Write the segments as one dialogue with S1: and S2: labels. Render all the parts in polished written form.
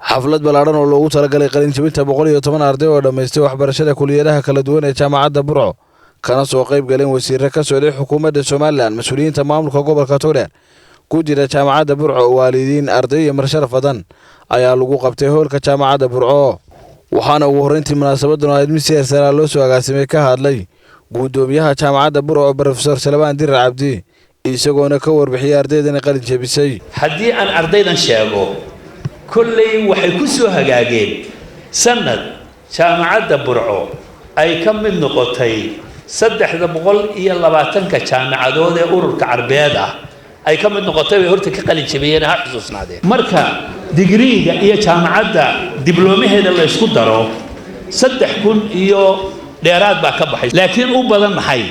S1: xaflad balaaran oo loogu talagalay qalin jabinta 110 arday oo dhameystay waxbarashada kuliyadaha kala duwan ee jaamacadda Burco kana soo qayb galeen wasiirro ka socday xukuumadda Soomaaliland mas'uuliyiinta maamulka gobolka Togdheer ku jira jaamacadda Burco waalidiin arday iyo marshar badan ayaa lagu qabtay hoolka jaamacadda Burco waxaana ugu horeyntii munaasabadan ay Mr. Sara loo soo agaasimay ka hadlay gudoomiyaha jaamacadda Burco Professor Salmaan Dir Cabdi isagoona ka warbixiyay ardaydan qalin jabisay
S2: haddii aan ardaydan sheego kullay waxay ku soo hagaageen sanad jaamacadda Burco ay ka mid noqotay 320 jaamacadood ee ururka Carbeed ah ay ka mid noqotay horta ka qalin jabiyeen ha xusuusnaadeen marka digriiga iyo jaamacadda diblomaheeda la isku daro 3000 iyo dheeraad baa ka baxay laakiin u badan maxay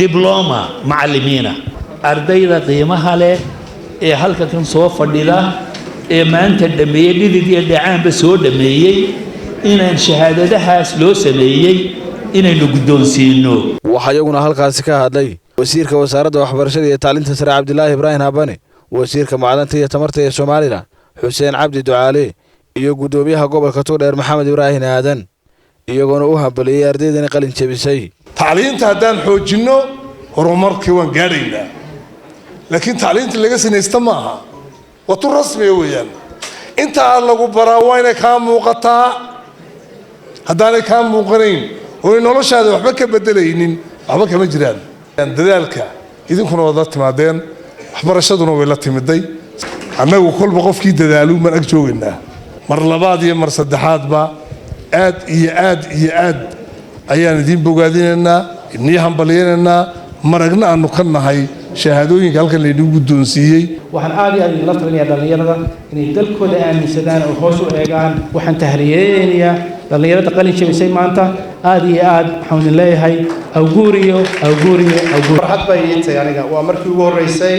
S2: diploma macallimiina ardayda qiimaha leh ee halka kan soo fadhida ee maanta dhameeyay dhidid iyo dhacaanba soo dhameeyay inaan shahaadadahaas loo sameeyay inaynu guddoonsiino
S1: waxa iyaguna halkaas ka hadlay wasiirka wasaaradda waxbarashada iyo tacliinta sare Cabdilaahi Ibrahim Habane wasiirka macdanta iyo tamarta ee Soomaaliland Xuseen Cabdi Ducaale iyo gudoomiyaha gobolka Togdheer Maxamed Ibrahim Aadan iyagoona u hambaliyay ardaydan qalin jabisay
S3: tacliinta haddaan xoojino horumarkii waan gaadhaynaa laakiin tacliinta laga sinaysta maaha watu rasmi weeyaan inta lagu baraa waa inay ka muuqataa haddaanay ka muuqanayn oo noloshaada waxba ka bedelaynin waxba kama jiraan dadaalka idinkuna wada timaadeen waxbarashaduna way la timiday annagu kolba qofkii dadaalu man ag joogaynaa mar labaad iyo mar saddexaadba aad iyo aad ayaan idin bogaadinaynaa idin hambalyeynaa maragna aanu ka nahay shahaadooyinka halkan la guddoonsiiyay
S4: waxaan aad iyo aad la talinayaa dhalinyarada inay dalkooda aaminsadaan oo hoos u eegaan waxaan tahriyeenaya dhalinyarada qalin jabisay maanta aad iyo aad waxaan leeyahay awguuriyo
S5: farxad bay intay aniga waa markii ugu horeysay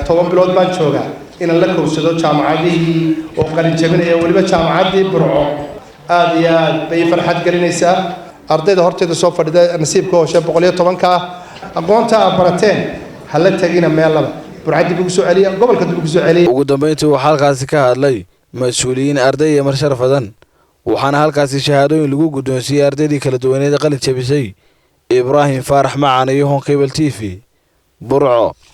S5: 10 bilood baan joogaa inaan la kowsado jaamacadihii oo qalin jabinaya waliba jaamacaddii Burco aad iyo aad bay farxad gelinaysaa ardayda horteeda soo fadhida nasiibka hooshe 110 ka aqoonta aad barateen hala tagina meel laba Burco dib ugu soo celiya gobolka dib ugu soo celiya
S1: ugu dambeyntii waxa halkaas ka hadlay mas'uuliyiin arday iyo marshar badan waxaana halkaas shahaadooyin lagu guddoonsiiyay ardaydii kala duwaneed qalin jabisay Ibrahim Faarax Macaan iyo Hon Cable TV Burco.